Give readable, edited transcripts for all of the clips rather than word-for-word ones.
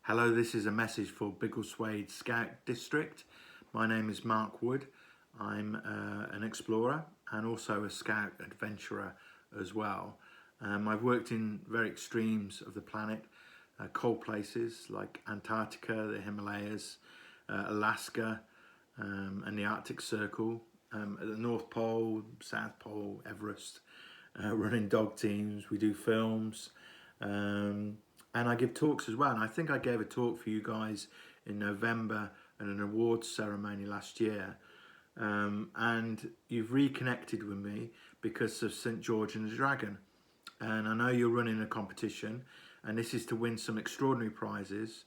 Hello, this is a message for Biggleswade Scout District. My name is Mark Wood. I'm an explorer and also a scout adventurer as well. I've worked in very extremes of the planet, cold places like Antarctica, the Himalayas, Alaska, and the Arctic Circle, at the North Pole, South Pole, Everest, running dog teams. We do films. And I give talks as well. And I think I gave a talk for you guys in November at an awards ceremony last year. And you've reconnected with me because of St. George and the Dragon. And I know you're running a competition, and this is to win some extraordinary prizes.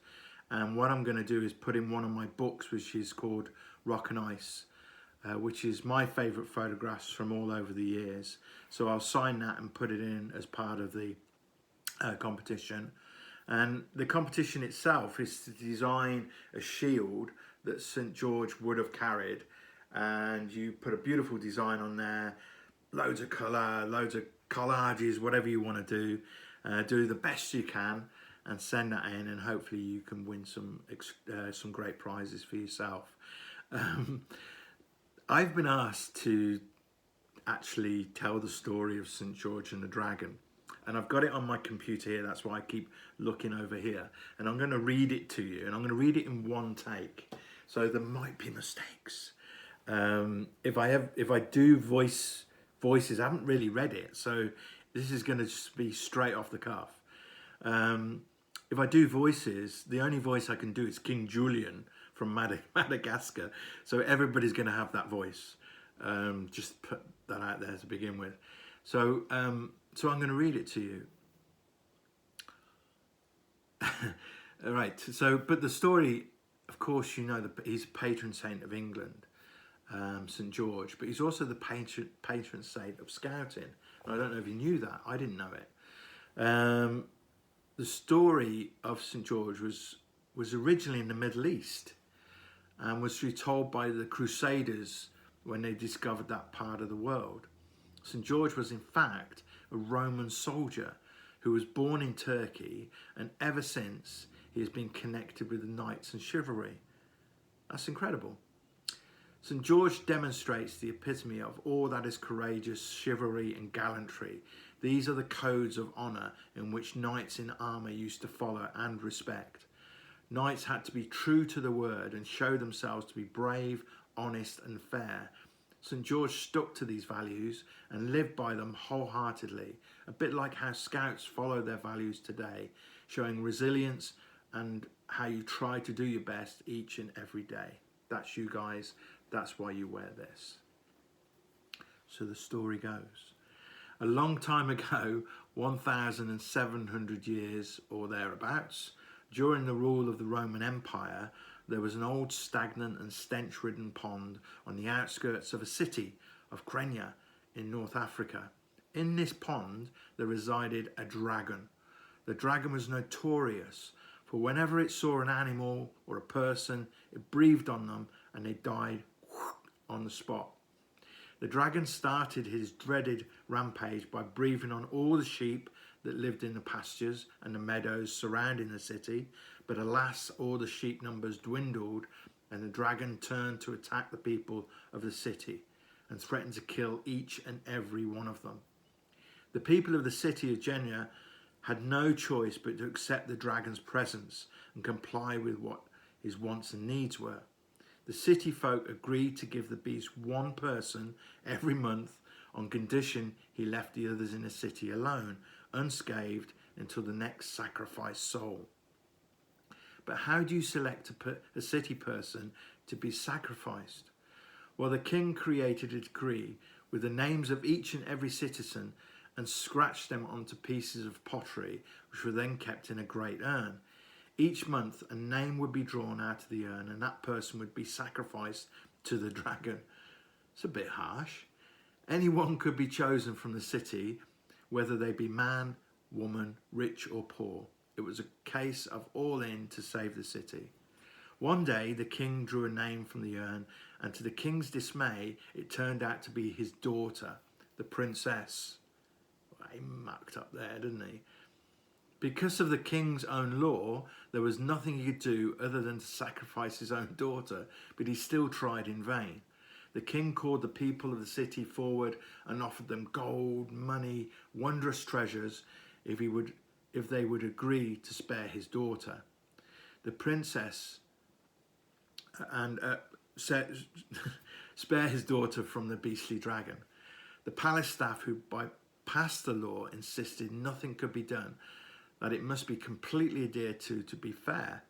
And what I'm going to do is put in one of my books, which is called Rock and Ice, which is my favourite photographs from all over the years. So I'll sign that and put it in as part of the competition. And the competition itself is to design a shield that St. George would have carried, and you put a beautiful design on there, loads of colour, loads of collages, whatever you want to do the best you can and send that in, and hopefully you can win some great prizes for yourself. I've been asked to actually tell the story of St. George and the Dragon, and I've got it on my computer here. That's why I keep looking over here, and I'm going to read it to you, and I'm going to read it in one take, so there might be mistakes. If I do voices, I haven't really read it, so this is going to just be straight off the cuff. If I do voices, the only voice I can do is King Julian from Madagascar, so everybody's going to have that voice. Just put that out there to begin with. So I'm going to read it to you. All right. So, but the story, of course, you know, he's a patron saint of England, St. George, but he's also the patron saint of scouting. And I don't know if you knew that. I didn't know it. The story of St. George was originally in the Middle East and was retold by the Crusaders when they discovered that part of the world. St. George was in fact a Roman soldier who was born in Turkey, and ever since he has been connected with the knights and chivalry. That's incredible. St. George demonstrates the epitome of all that is courageous, chivalry and gallantry. These are the codes of honour in which knights in armour used to follow and respect. Knights had to be true to the word and show themselves to be brave, honest and fair. St. George stuck to these values and lived by them wholeheartedly, a bit like how scouts follow their values today, showing resilience and how you try to do your best each and every day. That's you guys, that's why you wear this. So the story goes. A long time ago, 1,700 years or thereabouts, during the rule of the Roman Empire, there was an old stagnant and stench-ridden pond on the outskirts of a city of Kenya in North Africa. In this pond there resided a dragon. The dragon was notorious for whenever it saw an animal or a person, it breathed on them and they died on the spot. The dragon started his dreaded rampage by breathing on all the sheep that lived in the pastures and the meadows surrounding the city, but alas, all the sheep numbers dwindled and the dragon turned to attack the people of the city and threatened to kill each and every one of them. The people of the city of Kenya had no choice but to accept the dragon's presence and comply with what his wants and needs were. The city folk agreed to give the beast one person every month on condition he left the others in the city alone, unscathed, until the next sacrificed soul. But how do you select a city person to be sacrificed? Well, the king created a decree with the names of each and every citizen and scratched them onto pieces of pottery, which were then kept in a great urn. Each month a name would be drawn out of the urn and that person would be sacrificed to the dragon. It's a bit harsh. Anyone could be chosen from the city, whether they be man, woman, rich or poor. It was a case of all in to save the city. One day the king drew a name from the urn, and to the king's dismay it turned out to be his daughter, the princess. Well, he mucked up there, didn't he? Because of the king's own law, there was nothing he could do other than to sacrifice his own daughter, but he still tried in vain. The king called the people of the city forward and offered them gold, money, wondrous treasures if they would agree to spare his daughter. The princess and spare his daughter from the beastly dragon. The palace staff, who bypassed the law, insisted nothing could be done, that it must be completely adhered to be fair,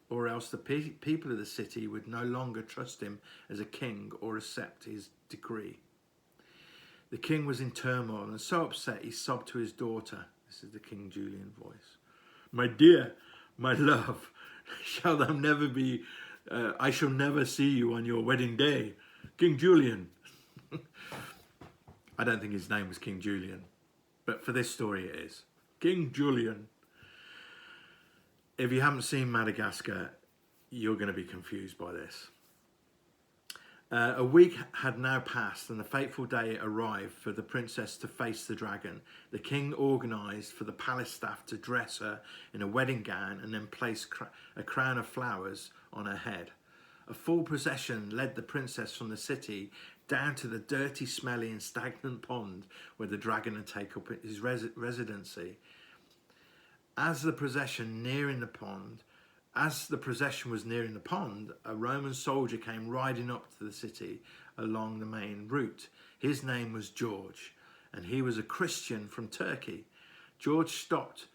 or else the people of the city would no longer trust him as a king or accept his decree. The king was in turmoil and so upset he sobbed to his daughter. This is the King Julian voice. "My dear, my love, shall thou never be, I shall never see you on your wedding day. King Julian." I don't think his name was King Julian, but for this story it is. King Julian. If you haven't seen Madagascar, you're going to be confused by this. A week had now passed and the fateful day arrived for the princess to face the dragon. The king organised for the palace staff to dress her in a wedding gown and then place a crown of flowers on her head. A full procession led the princess from the city down to the dirty, smelly and stagnant pond where the dragon had taken up his residency. As the procession was nearing the pond, a Roman soldier came riding up to the city along the main route. His name was George, and he was a Christian from Turkey. George stopped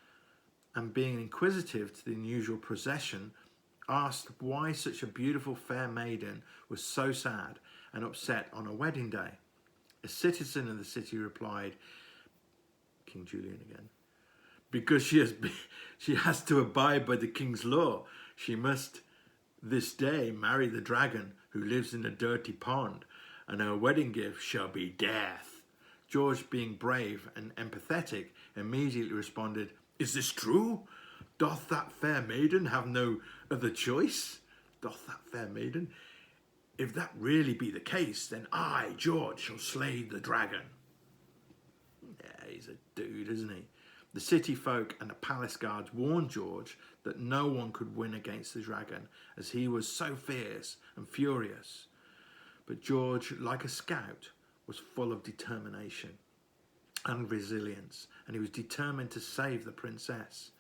and, being inquisitive to the unusual procession, asked why such a beautiful fair maiden was so sad and upset on a wedding day. A citizen of the city replied, King Julian again, "Because she has to abide by the king's law. She must this day marry the dragon who lives in a dirty pond, and her wedding gift shall be death." George, being brave and empathetic, immediately responded, "Is this true? Doth that fair maiden have no other choice? Doth that fair maiden? If that really be the case, then I, George, shall slay the dragon." Yeah, he's a dude, isn't he? The city folk and the palace guards warned George that no one could win against the dragon, as he was so fierce and furious. But George, like a scout, was full of determination and resilience, and he was determined to save the princess.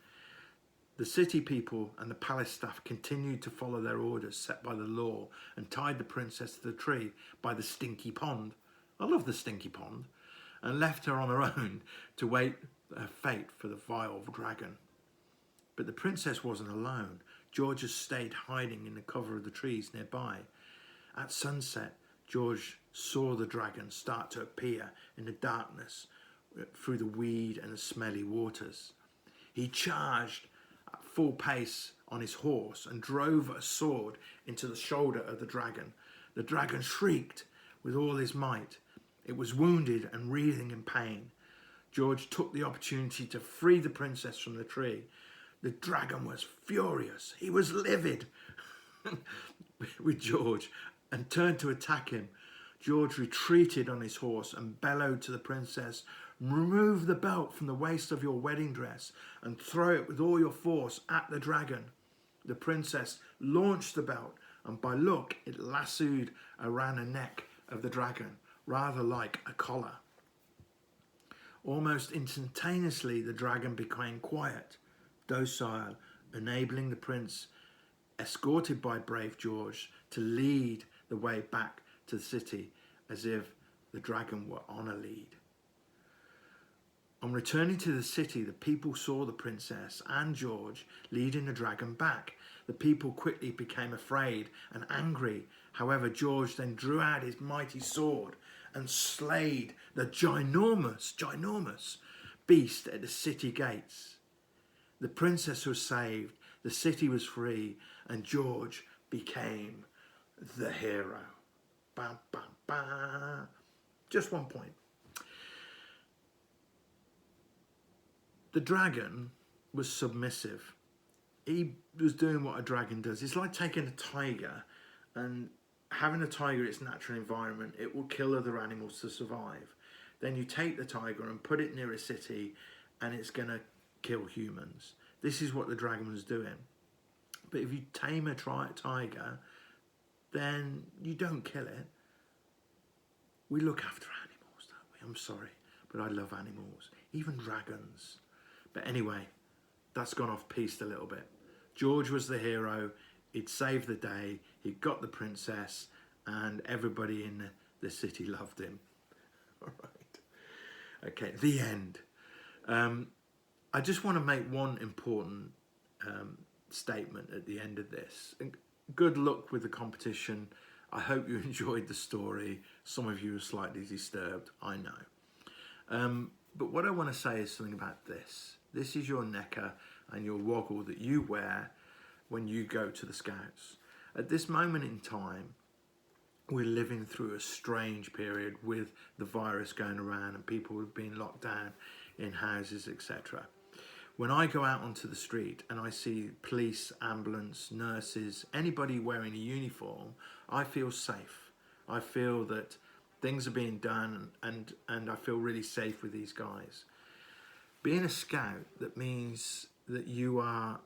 The city people and the palace staff continued to follow their orders set by the law and tied the princess to the tree by the stinky pond. I love the stinky pond. And left her on her own to wait her fate for the vile dragon. But the princess wasn't alone. George stayed hiding in the cover of the trees nearby. At sunset, George saw the dragon start to appear in the darkness through the weed and the smelly waters. He charged at full pace on his horse and drove a sword into the shoulder of the dragon. The dragon shrieked with all his might. It was wounded and writhing in pain. George took the opportunity to free the princess from the tree. The dragon was furious. He was livid with George and turned to attack him. George retreated on his horse and bellowed to the princess, "Remove the belt from the waist of your wedding dress and throw it with all your force at the dragon." The princess launched the belt, and by luck it lassoed around the neck of the dragon, rather like a collar. Almost instantaneously, the dragon became quiet, docile, enabling the prince, escorted by brave George, to lead the way back to the city as if the dragon were on a lead. On returning to the city, the people saw the princess and George leading the dragon back. The people quickly became afraid and angry. However, George then drew out his mighty sword and slayed the ginormous beast at the city gates. The princess was saved, the city was free, and George became the hero. Ba, ba, ba. Just one point. The dragon was submissive. He was doing what a dragon does. It's like taking a tiger and having a tiger in its natural environment. It will kill other animals to survive. Then you take the tiger and put it near a city and it's going to kill humans. This is what the dragon was doing. But if you tame a tiger, then you don't kill it. We look after animals, don't we? I'm sorry, but I love animals, even dragons. But anyway, that's gone off piste a little bit. George was the hero. He'd saved the day. He got the princess, and everybody in the city loved him. All right. Okay, the end. I just want to make one important statement at the end of this. Good luck with the competition. I hope you enjoyed the story. Some of you are slightly disturbed, I know. But what I want to say is something about this. This is your necker and your woggle that you wear when you go to the Scouts. At this moment in time, we're living through a strange period with the virus going around and people have been locked down in houses, etc. When I go out onto the street and I see police, ambulance, nurses, anybody wearing a uniform, I feel safe. I feel that things are being done and I feel really safe with these guys. Being a scout, that means that you are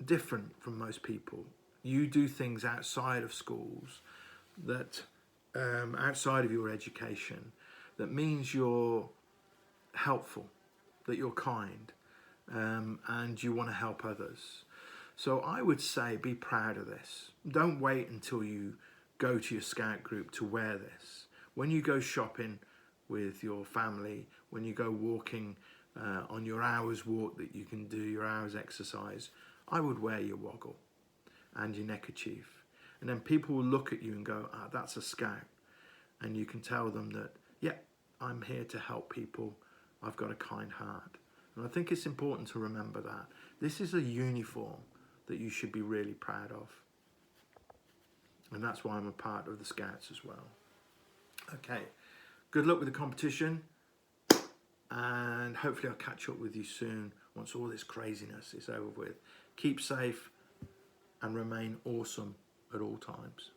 different from most people. You do things outside of schools, that outside of your education, that means you're helpful, that you're kind, and you want to help others. So I would say be proud of this. Don't wait until you go to your scout group to wear this. When you go shopping with your family, when you go walking on your hour's walk that you can do, your hour's exercise, I would wear your woggle and your neckerchief. And then people will look at you and go, ah, that's a scout. And you can tell them that, yeah, I'm here to help people. I've got a kind heart. And I think it's important to remember that. This is a uniform that you should be really proud of. And that's why I'm a part of the Scouts as well. Okay, good luck with the competition. And hopefully I'll catch up with you soon once all this craziness is over with. Keep safe and remain awesome at all times.